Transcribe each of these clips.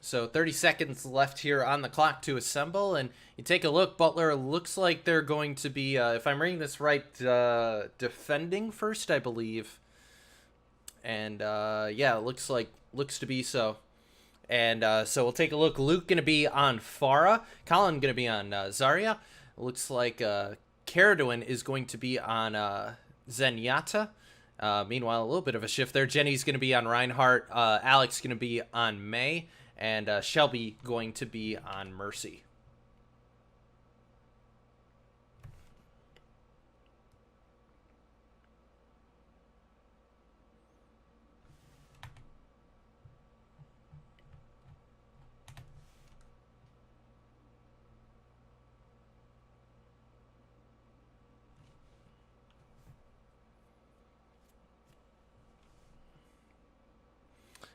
So 30 seconds left here on the clock to assemble, and you take a look. Butler looks like they're going to be, if I'm reading this right, defending first, I believe. And yeah, it looks to be so. And so we'll take a look. Luke going to be on Farah. Colin going to be on Zarya. It looks like Caradwin is going to be on Zenyatta. Meanwhile, a little bit of a shift there. Jenny's going to be on Reinhardt. Alex going to be on May. And Shelby going to be on Mercy.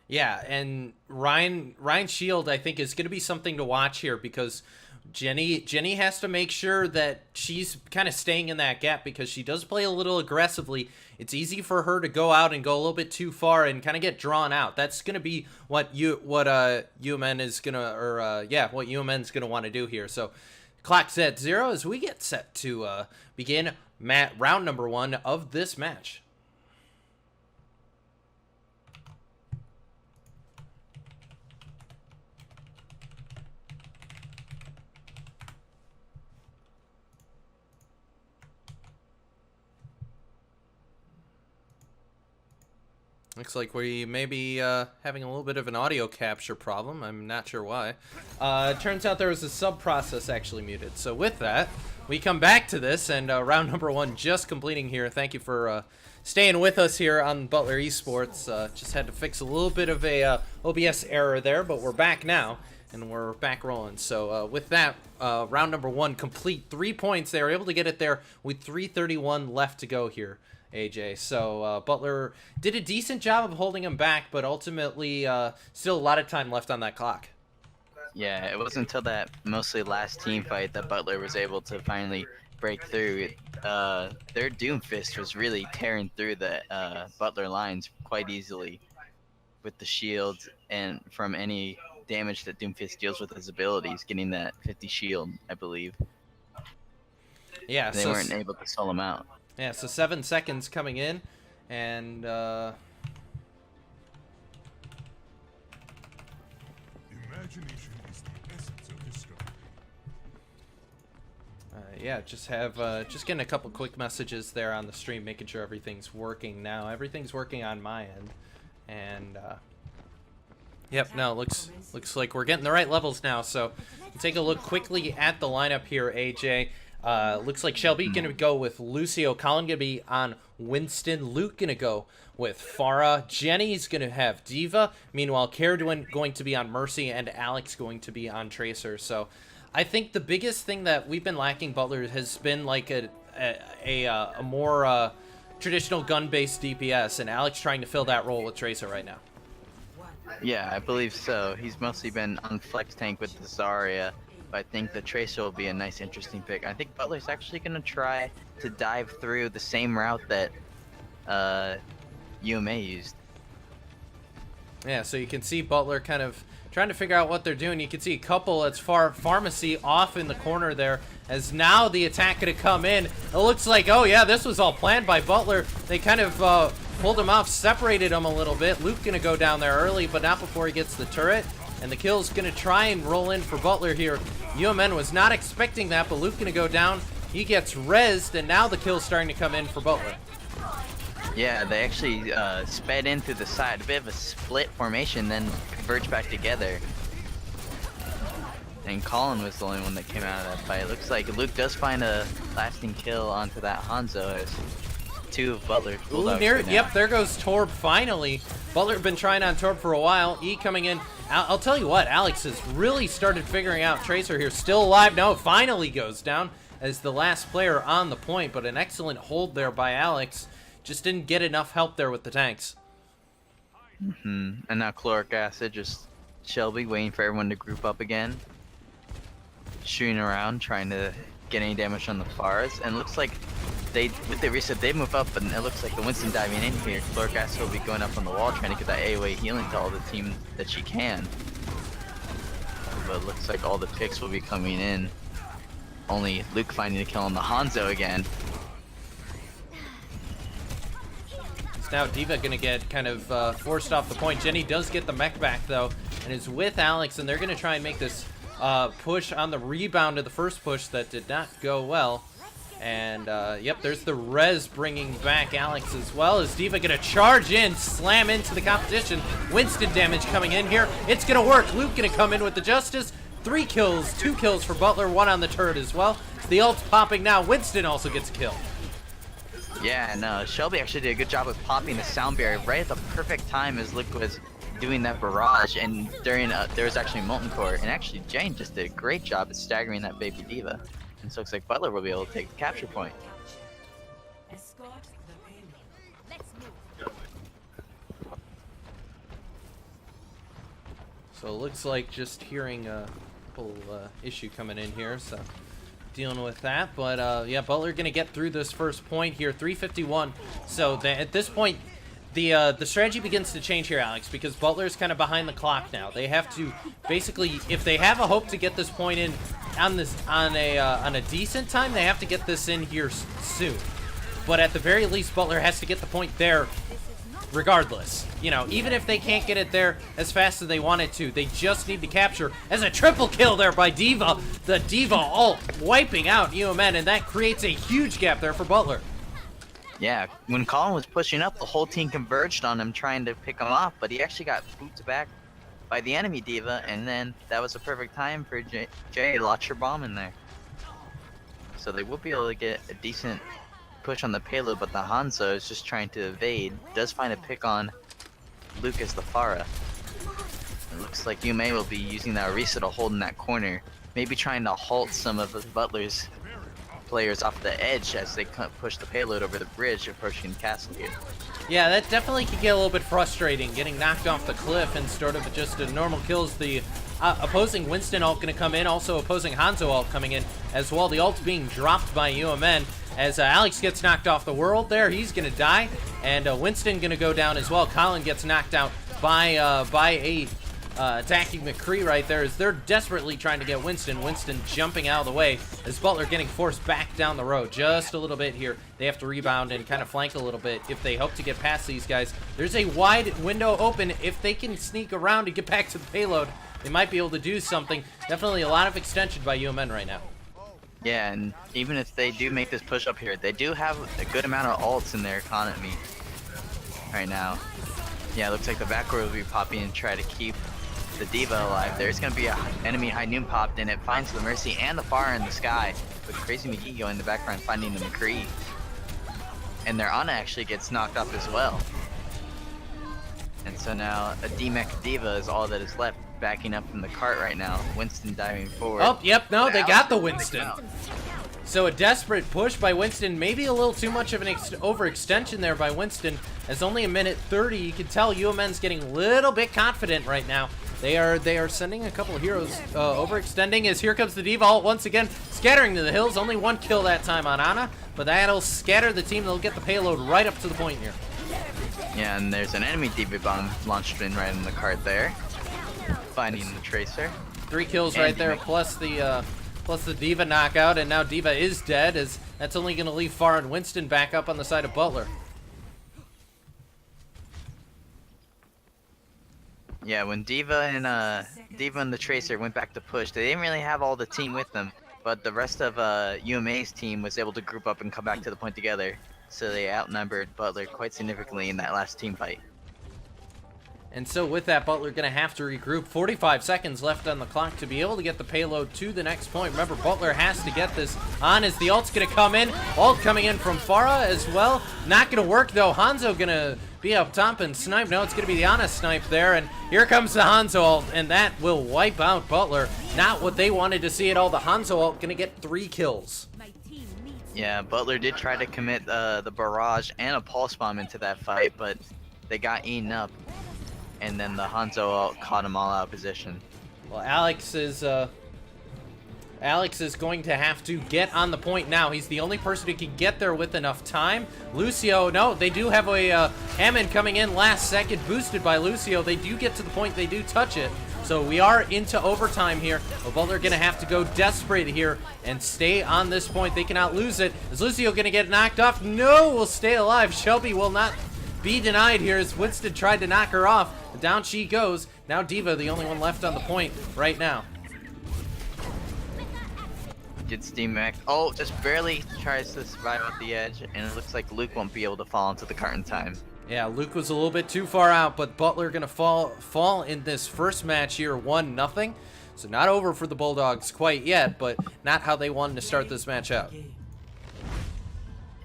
Yeah, and Ryan Shield, I think, is going to be something to watch here because Jenny has to make sure that she's kind of staying in that gap because she does play a little aggressively. It's easy for her to go out and go a little bit too far and kind of get drawn out. That's going to be what UMN is going to, or what UMN's going to want to do here. So clock's at 0 as we get set to begin round number 1 of this match. Looks like we may be having a little bit of an audio capture problem. I'm not sure why. It turns out there was a sub-process actually muted. So with that, we come back to this, and round number 1 just completing here. Thank you for staying with us here on Butler Esports. Just had to fix a little bit of a OBS error there, but we're back now, and we're back rolling. So with that, round number 1 complete. 3 points. They were able to get it there with 3:31 left to go here. AJ. So Butler did a decent job of holding him back, but ultimately still a lot of time left on that clock. Yeah, it wasn't until that mostly last team fight that Butler was able to finally break through. Their Doomfist was really tearing through the Butler lines quite easily with the shields and from any damage that Doomfist deals with his abilities, getting that 50 shield, I believe. Yeah, they weren't able to sell him out. Yeah, so 7 seconds coming in, and imagination is the essence of discovery. Yeah, just getting a couple quick messages there on the stream, making sure everything's working now. Everything's working on my end, and yep, no, looks like we're getting the right levels now. So take a look quickly at the lineup here, AJ. Looks like Shelby gonna go with Lucio, Colin gonna be on Winston, Luke gonna go with Farah, Jenny's gonna have Diva, meanwhile Caradwin going to be on Mercy, and Alex going to be on Tracer. So I think the biggest thing that we've been lacking, Butler, has been like a more traditional gun-based DPS, and Alex trying to fill that role with Tracer right now. Yeah, I believe so. He's mostly been on flex tank with the Zarya. I think the Tracer will be a nice, interesting pick. I think Butler's actually going to try to dive through the same route that UMA used. Yeah, so you can see Butler kind of trying to figure out what they're doing. You can see a couple as far Pharmacy off in the corner there, as now the attack going to come in. It looks like, oh yeah, this was all planned by Butler. They kind of pulled him off, separated him a little bit. Luke going to go down there early, but not before he gets the turret. And the kill's going to try and roll in for Butler here. UMN was not expecting that, but Luke going to go down. He gets rezzed, and now the kill's starting to come in for Butler. Yeah, they actually sped in through the side. A bit of a split formation, then converged back together. And Colin was the only one that came out of that fight. It looks like Luke does find a lasting kill onto that Hanzo as 2 of Butler's Bulldogs. Yep, there goes Torb finally. Butler been trying on Torb for a while. E coming in. I'll tell you what, Alex has really started figuring out Tracer here. Still alive. No, it finally goes down as the last player on the point, but an excellent hold there by Alex. Just didn't get enough help there with the tanks. And now Chloric Acid, just Shelby waiting for everyone to group up again. Shooting around, trying to get any damage on the Faras. And it looks like with the reset, they move up, and it looks like the Winston diving in here. Chloric Acid will be going up on the wall, trying to get that AoE healing to all the team that she can. but it looks like all the picks will be coming in. Only Luke finding the kill on the Hanzo again. It's now D.Va gonna get kind of forced off the point. Jenny does get the mech back though, and is with Alex, and they're gonna try and make this push on the rebound of the first push that did not go well. And yep, there's the res bringing back Alex as well. Is D.Va gonna charge in, slam into the competition? Winston damage coming in here. It's gonna work. Luke gonna come in with the justice. 3 kills, 2 kills for Butler, 1 on the turret as well. The ult's popping now. Winston also gets a kill. Yeah, and Shelby actually did a good job of popping the sound barrier right at the perfect time as Luke was doing that barrage, and during there was actually molten core, and actually Jane just did a great job at staggering that baby D.Va. And so it looks like Butler will be able to take the capture point. So it looks like just hearing a little issue coming in here, so dealing with that. But yeah, Butler gonna get through this first point here, 351. So at this point, the strategy begins to change here, Alex, because Butler's kind of behind the clock now. They have to basically, if they have a hope to get this point in on a decent time, they have to get this in here soon. But at the very least, Butler has to get the point there regardless. You know, even if they can't get it there as fast as they want it to, they just need to capture. As a triple kill there by D.Va, the D.Va ult wiping out UMN, and that creates a huge gap there for Butler. Yeah, when Colin was pushing up, the whole team converged on him trying to pick him off, but he actually got booped back by the enemy D.Va, and then that was a perfect time for Jay to launch her bomb in there. So they will be able to get a decent push on the payload, but the Hanzo is just trying to evade. Does find a pick on Lucas the Pharah. It looks like Yume will be using that Orisa to hold in that corner, maybe trying to halt some of the Butler's players off the edge as they push the payload over the bridge approaching the castle here. Yeah, that definitely can get a little bit frustrating, getting knocked off the cliff instead of just a normal kills. The opposing Winston ult going to come in, also opposing Hanzo ult coming in as well. The ult's being dropped by UMN as Alex gets knocked off the world there. He's going to die, and Winston going to go down as well. Colin gets knocked out by a attacking McCree right there as they're desperately trying to get Winston. Winston jumping out of the way as Butler getting forced back down the road just a little bit here. They have to rebound and kind of flank a little bit if they hope to get past these guys. There's a wide window open. If they can sneak around and get back to the payload, they might be able to do something. Definitely a lot of extension by UMN right now. Yeah, and even if they do make this push up here, they do have a good amount of ults in their economy right now. Yeah, it looks like the backcourt will be popping and try to keep the D.Va alive. There's going to be an enemy high noon popped, and it finds the Mercy and the Pharah in the sky, with Crazy McGee going in the background finding the McCree. And their Ana actually gets knocked off as well. And so now a D-Mech D.Va is all that is left, backing up from the cart right now. Winston diving forward. Oh, yep, no, they got the Winston. So a desperate push by Winston, maybe a little too much of an overextension there by Winston, as only a minute 30. You can tell UMN's getting a little bit confident right now. They are sending a couple of heroes overextending as here comes the D.Va ult once again, scattering to the hills. Only 1 kill that time on Ana, but that'll scatter the team. They'll get the payload right up to the point here. Yeah, and there's an enemy D.Va bomb launched in right in the cart there, finding the Tracer. 3 kills right there, plus the D.Va knockout, and now D.Va is dead, as that's only going to leave Pharah and Winston back up on the side of Butler. Yeah, when D.Va and the Tracer went back to push, they didn't really have all the team with them, but the rest of UMA's team was able to group up and come back to the point together, so they outnumbered Butler quite significantly in that last team fight. And so with that, Butler going to have to regroup. 45 seconds left on the clock to be able to get the payload to the next point. Remember, Butler has to get this on as the ult's going to come in. Ult coming in from Pharah as well. Not going to work, though. Hanzo going to be up top and snipe. No, it's going to be the Ana snipe there. And here comes the Hanzo ult, and that will wipe out Butler. Not what they wanted to see at all. The Hanzo ult going to get 3 kills. Yeah, Butler did try to commit the barrage and a pulse bomb into that fight, but they got eaten up. And then the Hanzo ult caught them all out of position. Well, Alex is going to have to get on the point now. He's the only person who can get there with enough time. Lucio, no, they do have a Hammond coming in last second, boosted by Lucio. They do get to the point, they do touch it. So we are into overtime here. Butler going to have to go desperate here and stay on this point. They cannot lose it. Is Lucio going to get knocked off? No, will stay alive. Shelby will not be denied here as Winston tried to knock her off. Down she goes. Now Diva, the only one left on the point right now. Gets D-Mac. Oh, just barely tries to survive at the edge, and it looks like Luke won't be able to fall into the cart in time. Yeah, Luke was a little bit too far out, but Butler gonna fall in this first match here, 1-0. So not over for the Bulldogs quite yet, but not how they wanted to start this match out.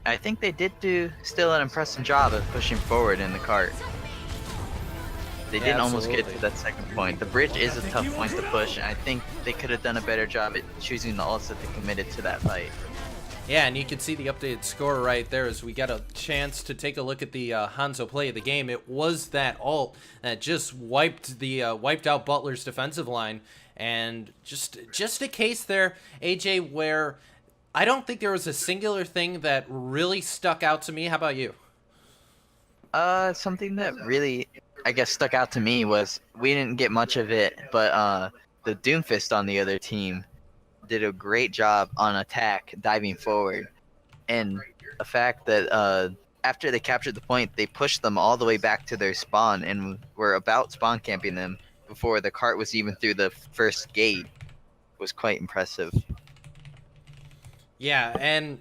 I think they did do still an impressive job of pushing forward in the cart. They did almost get to that second point. The bridge is a tough point to push, and I think they could have done a better job at choosing the ults that they committed to that fight. Yeah, and you can see the updated score right there as we got a chance to take a look at the Hanzo play of the game. It was that ult that just wiped out Butler's defensive line, and just a case there, AJ, where I don't think there was a singular thing that really stuck out to me. How about you? Something that really, I guess, stuck out to me was we didn't get much of it, but the Doomfist on the other team did a great job on attack, diving forward, and the fact that after they captured the point, they pushed them all the way back to their spawn and were about spawn camping them before the cart was even through the first gate was quite impressive. Yeah, and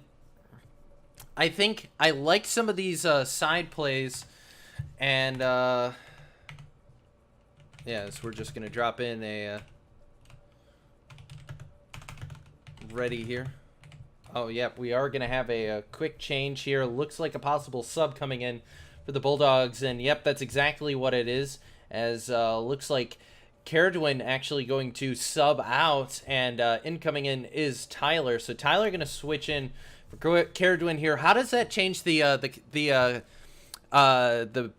I think I like some of these side plays, and yeah, so we're just gonna drop in a ready here. Oh, yep, we are gonna have a quick change here. Looks like a possible sub coming in for the Bulldogs, and yep, that's exactly what it is, as looks like Caradwin actually going to sub out, and incoming in is Tyler. So Tyler gonna switch in for Caradwin here. How does that change the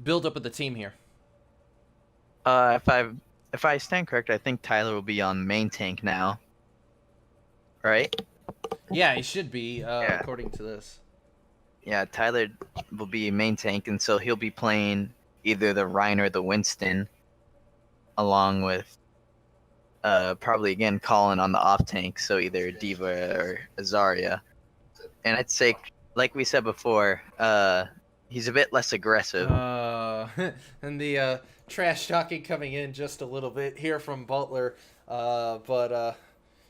build up of the team here? If I stand correct, I think Tyler will be on main tank now. Right? Yeah, he should be, according to this. Yeah, Tyler will be main tank, and so he'll be playing either the Rhine or the Winston, along with probably again Colin on the off tank, so either Diva or Azaria. And I'd say, like we said before, he's a bit less aggressive. And the trash talking coming in just a little bit here from Butler, but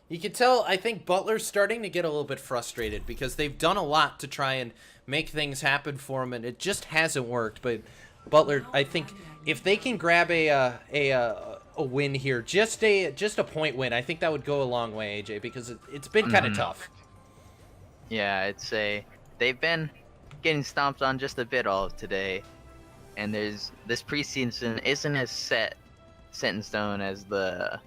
you can tell, I think Butler's starting to get a little bit frustrated because they've done a lot to try and make things happen for him, and it just hasn't worked. But Butler, I think if they can grab a win here, just a point win, I think that would go a long way, AJ, because it's been kind of tough. Yeah, I'd say they've been getting stomped on just a bit all of today, and this preseason isn't as set in stone as the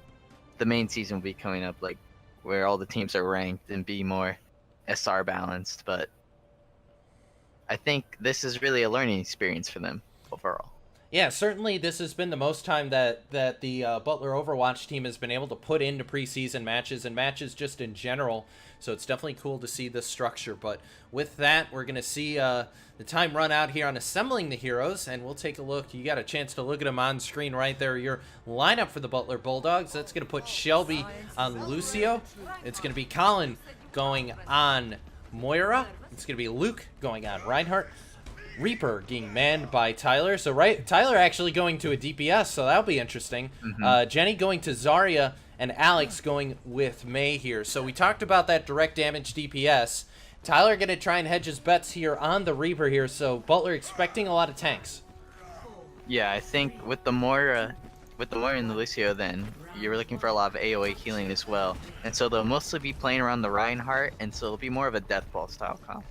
main season will be coming up, like where all the teams are ranked and be more SR balanced. But I think this is really a learning experience for them overall. Yeah, certainly this has been the most time that the Butler Overwatch team has been able to put into preseason matches and matches just in general. So it's definitely cool to see this structure. But with that, we're going to see the time run out here on assembling the heroes, and we'll take a look. You got a chance to look at them on screen right there. Your lineup for the Butler Bulldogs. That's going to put Shelby on Lucio. It's going to be Colin going on Moira. It's going to be Luke going on Reinhardt. Reaper getting manned by Tyler. So Tyler actually going to a DPS, so that'll be interesting. Jenny going to Zarya, and Alex going with May here. So we talked about that direct damage DPS. Tyler going to try and hedge his bets here on the Reaper here, so Butler expecting a lot of tanks. Yeah, I think with the Moira and the Lucio, then you're looking for a lot of AoE healing as well. And so they'll mostly be playing around the Reinhardt, and so it'll be more of a death ball style comp.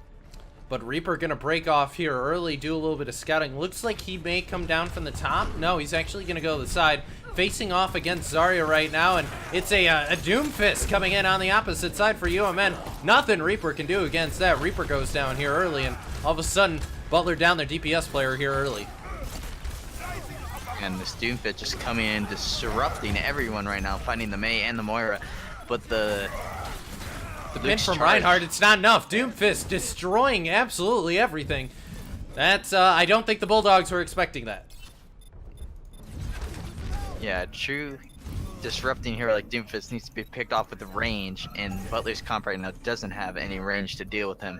But Reaper going to break off here early, do a little bit of scouting. Looks like he may come down from the top. No, he's actually going to go to the side. Facing off against Zarya right now, and it's a Doomfist coming in on the opposite side for UMN. Nothing Reaper can do against that. Reaper goes down here early, and all of a sudden, Butler down their DPS player here early. And this Doomfist just coming in, disrupting everyone right now, fighting the Mei and the Moira. But the pin from Reinhardt, it's not enough. Doomfist destroying absolutely everything. That's, I don't think the Bulldogs were expecting that. Yeah, true disrupting hero like Doomfist needs to be picked off with the range, and Butler's comp right now doesn't have any range to deal with him.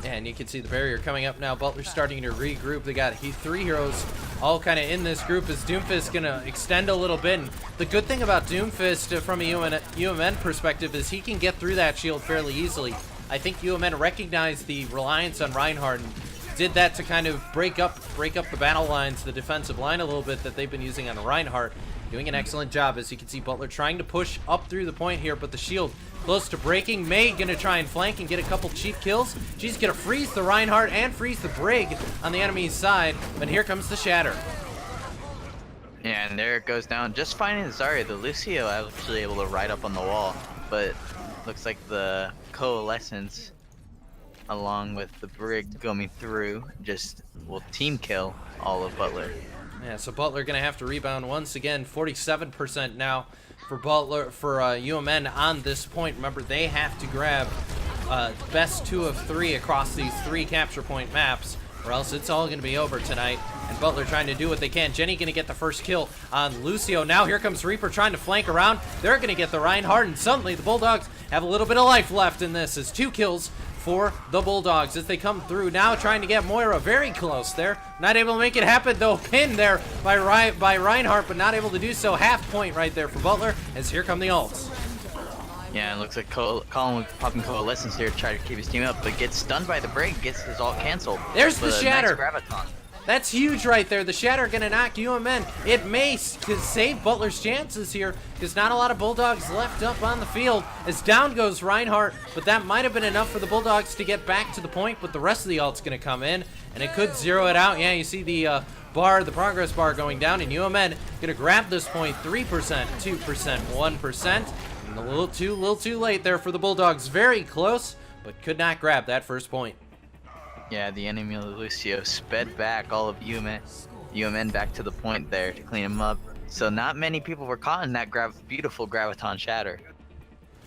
Yeah, and you can see the barrier coming up now. Butler's starting to regroup. They got 3 heroes all kind of in this group. Is Doomfist going to extend a little bit? And the good thing about Doomfist from a UMN perspective is he can get through that shield fairly easily. I think UMN recognized the reliance on Reinhardt and did that to kind of break up the battle lines, the defensive line a little bit that they've been using on Reinhardt. Doing an excellent job, as you can see Butler trying to push up through the point here, but the shield close to breaking. May gonna try and flank and get a couple cheap kills. She's gonna freeze the Reinhardt and freeze the Brig on the enemy's side, but here comes the Shatter. Yeah, and there it goes down. Just finding Zarya, the Lucio actually able to ride up on the wall, but looks like the Coalescence along with the Brig going through just will team kill all of Butler. Yeah, so Butler gonna have to rebound once again. 47% now for Butler, for UMN on this point. Remember, they have to grab best 2 of 3 across these 3 capture point maps, or else it's all gonna be over tonight. And Butler trying to do what they can. Jenny gonna get the first kill on Lucio. Now here comes Reaper trying to flank around. They're gonna get the Reinhardt, and suddenly the Bulldogs have a little bit of life left in this. As 2 kills for the Bulldogs as they come through. Now trying to get Moira very close there. Not able to make it happen though. Pinned there by Reinhardt, but not able to do so. Half point right there for Butler as here come the ults. Yeah, it looks like Colin popping Coalescence here to try to keep his team up, but gets stunned by the Brig, gets his ult canceled. There's the Shatter. Nice graviton. That's huge right there. The Shatter gonna knock UMN. It may save Butler's chances here because not a lot of Bulldogs left up on the field as down goes Reinhardt, but that might have been enough for the Bulldogs to get back to the point, but the rest of the ult's gonna come in and it could zero it out. Yeah, you see the the progress bar going down, and UMN gonna grab this point. 3%, 2%, 1%, and a little too late there for the Bulldogs. Very close, but could not grab that first point. Yeah, the enemy Lucio sped back all of UMN back to the point there to clean him up. So not many people were caught in that beautiful graviton shatter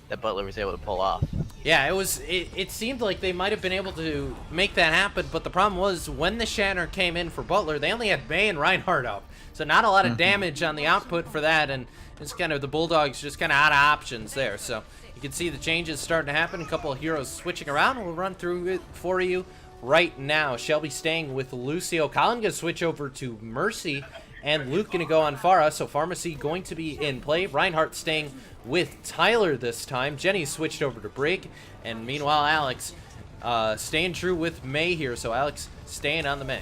that Butler was able to pull off. Yeah, it seemed like they might have been able to make that happen, but the problem was when the shatter came in for Butler, they only had May and Reinhardt up. So not a lot of damage on the output for that, and it's kind of the Bulldogs just kind of out of options there. So you can see the changes starting to happen. A couple of heroes switching around. We'll run through it for you right now. Shelby staying with Lucio. Colin gonna switch over to Mercy, and Luke gonna go on Pharah. So Pharmacy going to be in play. Reinhardt staying with Tyler this time. Jenny switched over to Brig, and meanwhile Alex staying true with May here. So Alex staying on the May.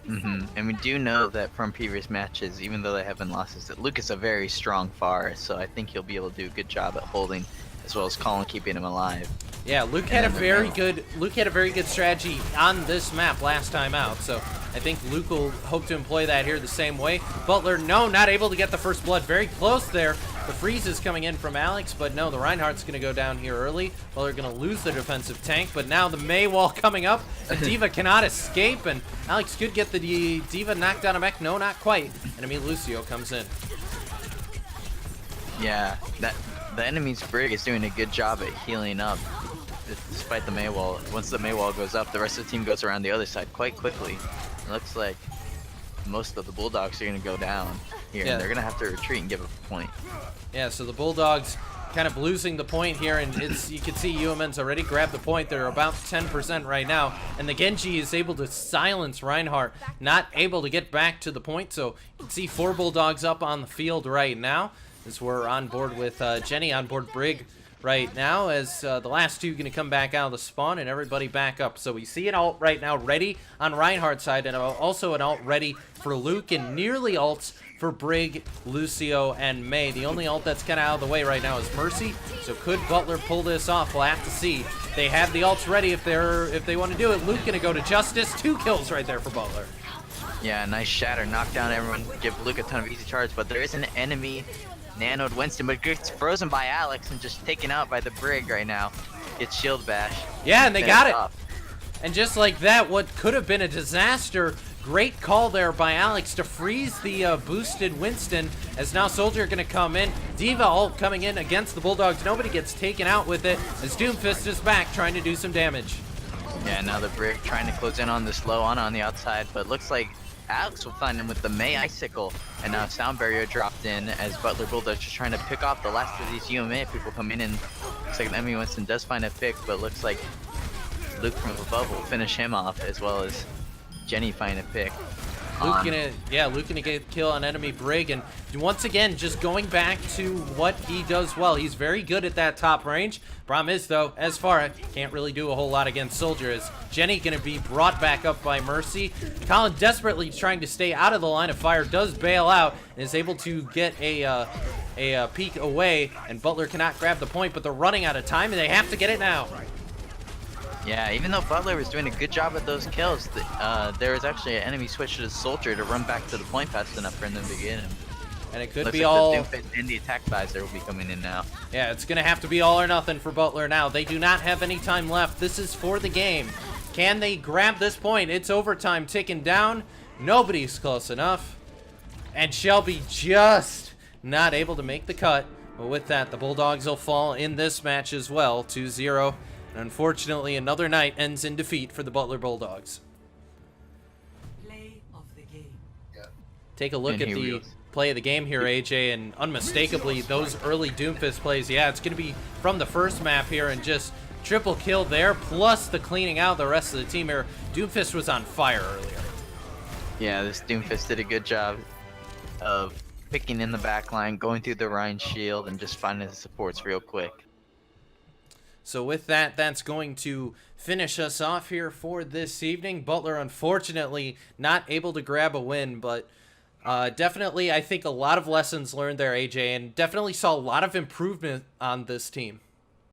And we do know that from previous matches, even though they have been losses, that Luke is a very strong Pharah, so I think he'll be able to do a good job at holding, as well as Colin keeping him alive. Yeah, Luke had a very good strategy on this map last time out, so I think Luke will hope to employ that here the same way. Butler, no, not able to get the first blood. Very close there. The freeze is coming in from Alex, but no, the Reinhardt's going to go down here early. Butler going to lose the defensive tank, but now the May wall coming up. The D.Va cannot escape, and Alex could get the D.Va knocked down a mech. No, not quite. Enemy Lucio comes in. Yeah, the enemy's Brig is doing a good job at healing up. Despite the May wall, once the May wall goes up, the rest of the team goes around the other side quite quickly. It looks like most of the Bulldogs are going to go down here, and they're going to have to retreat and give up a point. Yeah, so the Bulldogs kind of losing the point here, and you can see UMN's already grabbed the point. They're about 10% right now, and the Genji is able to silence Reinhardt, not able to get back to the point. So you can see 4 Bulldogs up on the field right now, as we're on board with Jenny on board Brig right now, as the last 2 going to come back out of the spawn and everybody back up. So we see an ult right now ready on Reinhardt's side, and also an ult ready for Luke, and nearly ults for Brig, Lucio, and May. The only ult that's kind of out of the way right now is Mercy. So could Butler pull this off? We'll have to see. They have the ults ready if they want to do it. Luke going to go to Justice. 2 kills right there for Butler. Yeah, nice shatter, knock down everyone, give Luke a ton of easy charge, but there is an enemy nanoed Winston, but gets frozen by Alex and just taken out by the Brig right now. Gets shield bash. Yeah, and they got it. And just like that, what could have been a disaster, great call there by Alex to freeze the boosted Winston, as now Soldier going to come in. D.Va ult coming in against the Bulldogs. Nobody gets taken out with it, as Doomfist is back trying to do some damage. Yeah, now the Brig trying to close in on this low on the outside, but looks like Alex will find him with the May Icicle, and now Sound Barrier dropped in as Butler Bulldogs just trying to pick off the last of these UMA people coming in. Looks like Emmy Winston does find a pick, but looks like Luke from above will finish him off, as well as Jenny find a pick. Luke gonna get a kill on enemy Brig, and once again, just going back to what he does well. He's very good at that top range. Problem is, though, as far can't really do a whole lot against Soldier. As Jenny gonna be brought back up by Mercy. Colin desperately trying to stay out of the line of fire, does bail out, and is able to get a peek away, and Butler cannot grab the point, but they're running out of time, and they have to get it now. Yeah, even though Butler was doing a good job at those kills, there was actually an enemy switch to the Soldier to run back to the point fast enough for them to get him. And it could Looks be like all... the Doomfist and the attack visor will be coming in now. Yeah, it's going to have to be all or nothing for Butler now. They do not have any time left. This is for the game. Can they grab this point? It's overtime ticking down. Nobody's close enough. And Shelby just not able to make the cut. But with that, the Bulldogs will fall in this match as well, 2-0. And unfortunately, another night ends in defeat for the Butler Bulldogs. Play of the game. Take a look And at here we the go. play of the game here, AJ, and unmistakably, those early Doomfist plays, yeah, it's going to be from the first map here, and just triple kill there, plus the cleaning out the rest of the team here. Doomfist was on fire earlier. Yeah, this Doomfist did a good job of picking in the back line, going through the Rhine shield, and just finding the supports real quick. So with that, that's going to finish us off here for this evening. Butler, unfortunately, not able to grab a win, but definitely, I think a lot of lessons learned there, AJ, and definitely saw a lot of improvement on this team.